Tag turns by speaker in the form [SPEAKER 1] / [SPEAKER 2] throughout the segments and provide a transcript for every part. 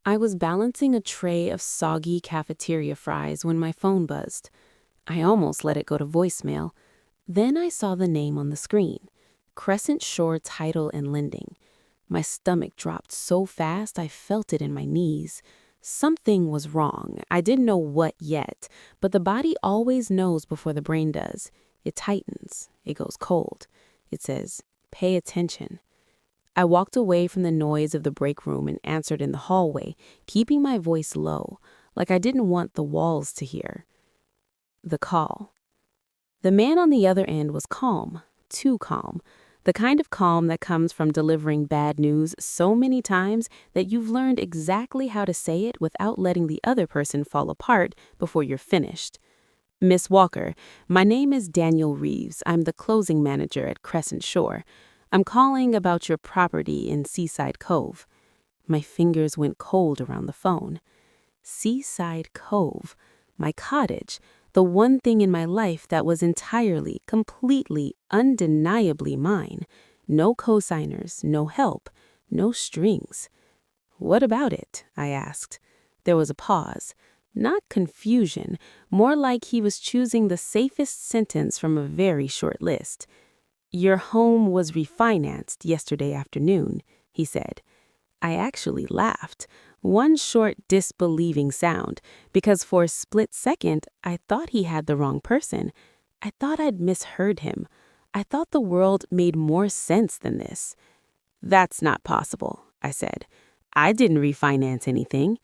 [SPEAKER 1] I was balancing a tray of soggy cafeteria fries when my phone buzzed. I almost let it go to voicemail. Then I saw the name on the screen, Crescent Shore Title and Lending. My stomach dropped so fast I felt it in my knees. Something was wrong. I didn't know what yet, but the body always knows before the brain does. It tightens. It goes cold. It says, "Pay attention." I walked away from the noise of the break room and answered in the hallway, keeping my voice low, like I didn't want the walls to hear. The call. The man on the other end was calm, too calm, the kind of calm that comes from delivering bad news so many times that you've learned exactly how to say it without letting the other person fall apart before you're finished. "Miss Walker, my name is Daniel Reeves. I'm the closing manager at Crescent Shore. I'm calling about your property in Seaside Cove." My fingers went cold around the phone. Seaside Cove, my cottage, the one thing in my life that was entirely, completely, undeniably mine. No cosigners, no help, no strings. "What about it?" I asked. There was a pause. Not confusion, more like he was choosing the safest sentence from a very short list. "Your home was refinanced yesterday afternoon," he said. I actually laughed, one short disbelieving sound, because for a split second I thought he had the wrong person. I thought I'd misheard him. I thought the world made more sense than this. "That's not possible," I said. "I didn't refinance anything."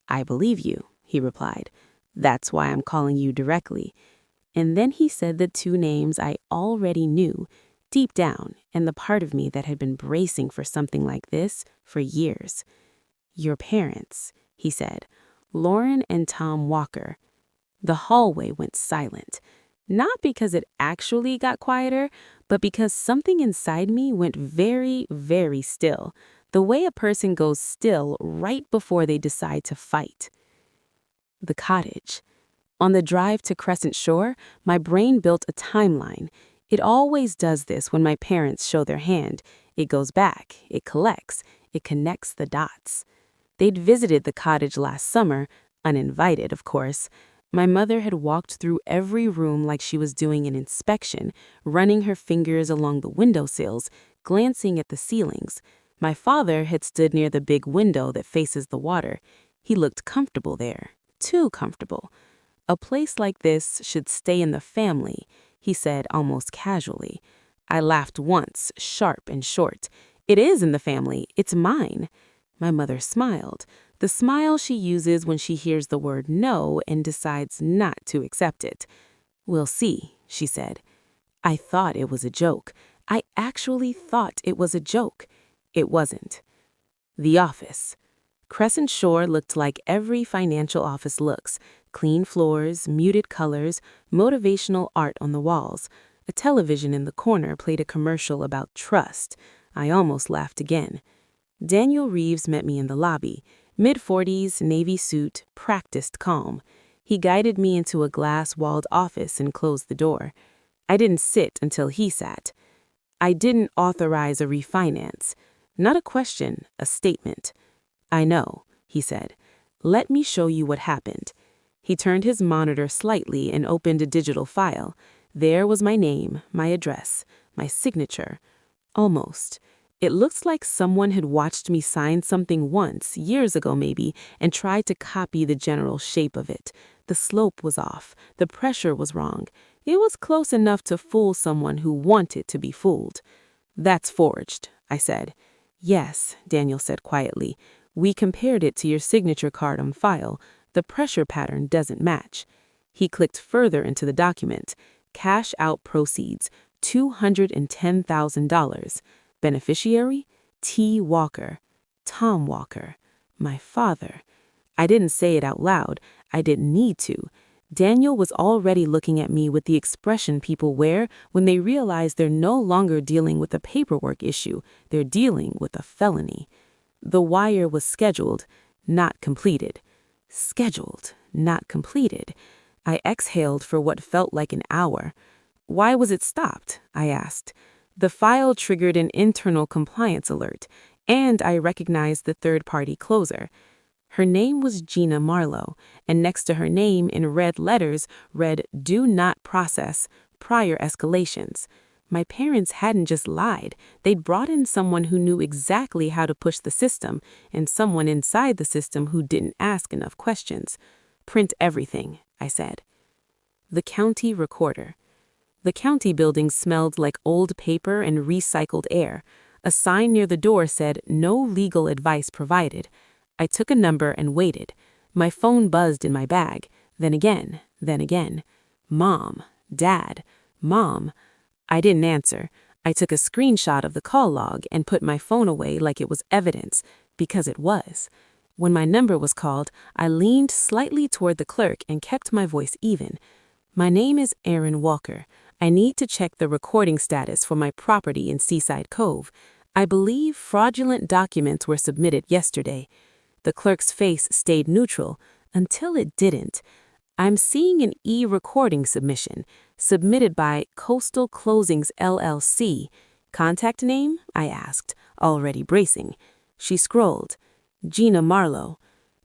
[SPEAKER 1] "I believe you," he replied. "That's why I'm calling you directly." And then he said the two names I already knew, deep down, and the part of me that had been bracing for something like this for years. "Your parents," he said. "Lauren and Tom Walker." The hallway went silent. Not because it actually got quieter, but because something inside me went very, very still, the way a person goes still right before they decide to fight. The cottage. On the drive to Crescent Shore, my brain built a timeline. It always does this when my parents show their hand. It goes back, it collects, it connects the dots. They'd visited the cottage last summer, uninvited, of course. My mother had walked through every room like she was doing an inspection, running her fingers along the windowsills, glancing at the ceilings. My father had stood near the big window that faces the water. He looked comfortable there, too comfortable. "A place like this should stay in the family," he said almost casually. I laughed once, sharp and short. "It is in the family. It's mine." My mother smiled, the smile she uses when she hears the word no and decides not to accept it. "We'll see," she said. I thought it was a joke. I actually thought it was a joke. It wasn't. The office. Crescent Shore looked like every financial office looks. Clean floors, muted colors, motivational art on the walls. A television in the corner played a commercial about trust. I almost laughed again. Daniel Reeves met me in the lobby, mid-40s, navy suit, practiced calm. He guided me into a glass-walled office and closed the door. I didn't sit until he sat. "I didn't authorize a refinance." Not a question, a statement. "I know," he said. "Let me show you what happened." He turned his monitor slightly and opened a digital file. There was my name, my address, my signature. Almost. It looks like someone had watched me sign something once, years ago maybe, and tried to copy the general shape of it. The slope was off. The pressure was wrong. It was close enough to fool someone who wanted to be fooled. "That's forged," I said. "Yes," Daniel said quietly. "We compared it to your signature card on file. The pressure pattern doesn't match." He clicked further into the document. "Cash out proceeds, $210,000. Beneficiary, T. Walker. Tom Walker. My father." I didn't say it out loud. I didn't need to. Daniel was already looking at me with the expression people wear when they realize they're no longer dealing with a paperwork issue. They're dealing with a felony. The wire was scheduled, not completed. Scheduled, not completed. I exhaled for what felt like an hour. "Why was it stopped?" I asked. The file triggered an internal compliance alert, and I recognized the third-party closer. Her name was Gina Marlowe, and next to her name in red letters read "Do not process, prior escalations." My parents hadn't just lied, they'd brought in someone who knew exactly how to push the system, and someone inside the system who didn't ask enough questions. "Print everything," I said. The county recorder. The county building smelled like old paper and recycled air. A sign near the door said, "No legal advice provided." I took a number and waited. My phone buzzed in my bag. Then again, then again. Mom, Dad, Mom. I didn't answer. I took a screenshot of the call log and put my phone away like it was evidence, because it was. When my number was called, I leaned slightly toward the clerk and kept my voice even. "My name is Aaron Walker. I need to check the recording status for my property in Seaside Cove. I believe fraudulent documents were submitted yesterday." The clerk's face stayed neutral until it didn't. "I'm seeing an e-recording submission, submitted by Coastal Closings LLC. Contact name?" I asked, already bracing. She scrolled. "Gina Marlowe.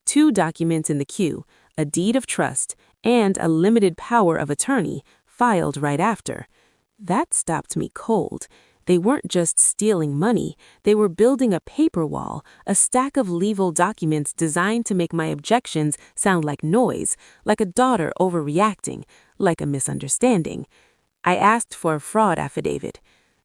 [SPEAKER 1] 2 documents in the queue, a deed of trust, and a limited power of attorney, filed right after." That stopped me cold. They weren't just stealing money, they were building a paper wall, a stack of legal documents designed to make my objections sound like noise, like a daughter overreacting, like a misunderstanding. I asked for a fraud affidavit.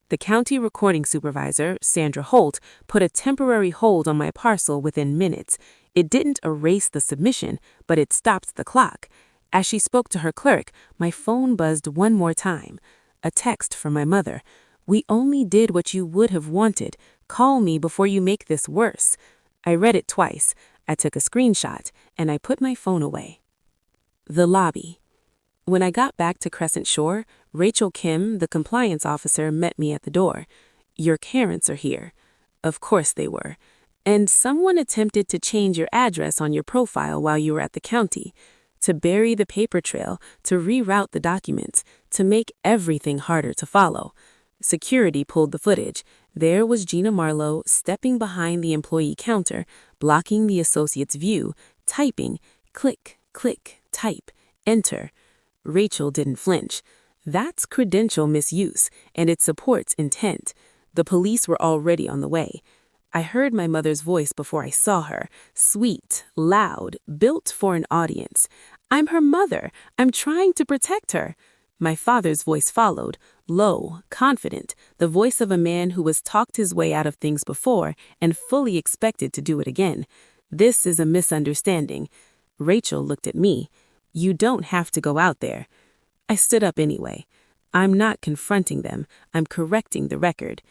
[SPEAKER 1] The county recording supervisor, Sandra Holt, put a temporary hold on my parcel within minutes. It didn't erase the submission, but it stopped the clock. As she spoke to her clerk, my phone buzzed one more time. A text from my mother. "We only did what you would have wanted. Call me before you make this worse." I read it twice. I took a screenshot, and I put my phone away. The lobby. When I got back to Crescent Shore, Rachel Kim, the compliance officer, met me at the door. "Your parents are here." Of course they were. "And someone attempted to change your address on your profile while you were at the county. To bury the paper trail, to reroute the documents, to make everything harder to follow." Security pulled the footage. There was Gina Marlowe stepping behind the employee counter, blocking the associate's view, typing, click, click, type, enter. Rachel didn't flinch. That's credential misuse, and it supports intent. The police were already on the way. I heard my mother's voice before I saw her, sweet, loud, built for an audience. "I'm her mother. I'm trying to protect her." My father's voice followed, low, confident, the voice of a man who has talked his way out of things before and fully expected to do it again. "This is a misunderstanding." Rachel looked at me. "You don't have to go out there." I stood up anyway. I'm not confronting them. I'm correcting the record.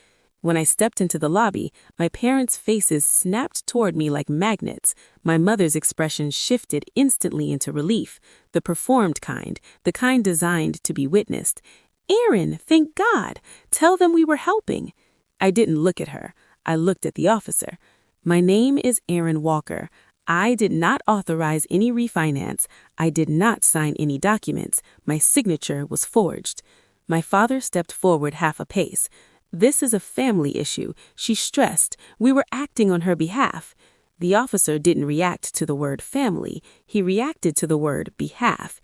[SPEAKER 1] When I stepped into the lobby, my parents' faces snapped toward me like magnets. My mother's expression shifted instantly into relief, the performed kind, the kind designed to be witnessed. "Aaron, thank God! Tell them we were helping." I didn't look at her. I looked at the officer. "My name is Aaron Walker. I did not authorize any refinance. I did not sign any documents. My signature was forged." My father stepped forward half a pace. "This is a family issue," she stressed. "We were acting on her behalf." The officer didn't react to the word family. He reacted to the word behalf.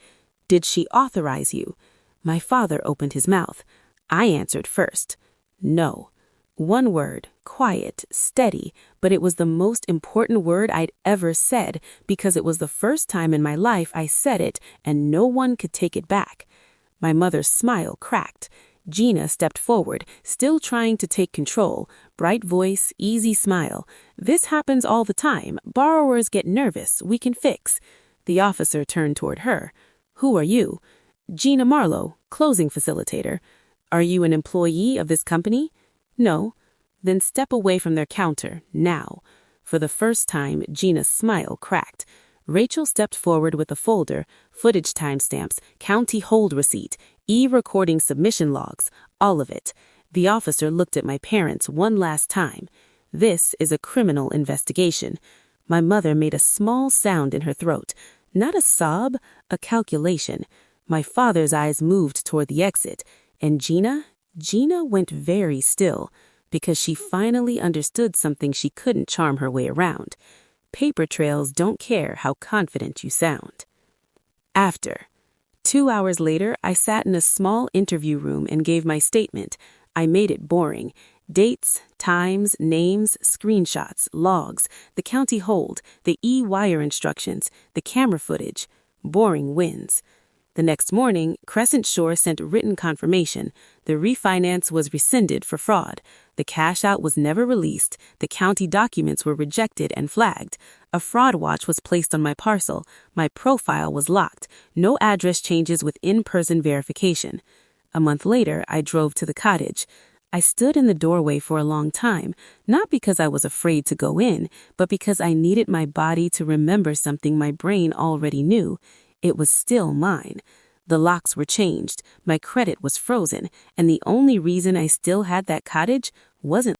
[SPEAKER 1] "Did she authorize you?" My father opened his mouth. I answered first. "No." One word, quiet, steady, but it was the most important word I'd ever said because it was the first time in my life I said it and no one could take it back. My mother's smile cracked. Gina stepped forward, still trying to take control. Bright voice, easy smile. "This happens all the time. Borrowers get nervous. We can fix." The officer turned toward her. "Who are you?" "Gina Marlowe, closing facilitator." "Are you an employee of this company?" "No." "Then step away from their counter, now." For the first time, Gina's smile cracked. Rachel stepped forward with a folder, footage timestamps, county hold receipt, e-recording submission logs, all of it. The officer looked at my parents one last time. "This is a criminal investigation." My mother made a small sound in her throat. Not a sob, a calculation. My father's eyes moved toward the exit. And Gina went very still, because she finally understood something she couldn't charm her way around. Paper trails don't care how confident you sound. After. 2 hours later, I sat in a small interview room and gave my statement. I made it boring. Dates, times, names, screenshots, logs, the county hold, the e-wire instructions, the camera footage. Boring wins. The next morning, Crescent Shore sent written confirmation. The refinance was rescinded for fraud. The cash out was never released. The county documents were rejected and flagged. A fraud watch was placed on my parcel. My profile was locked. No address changes with in-person verification. A month later, I drove to the cottage. I stood in the doorway for a long time, not because I was afraid to go in, but because I needed my body to remember something my brain already knew. It was still mine. The locks were changed, my credit was frozen, and the only reason I still had that cottage wasn't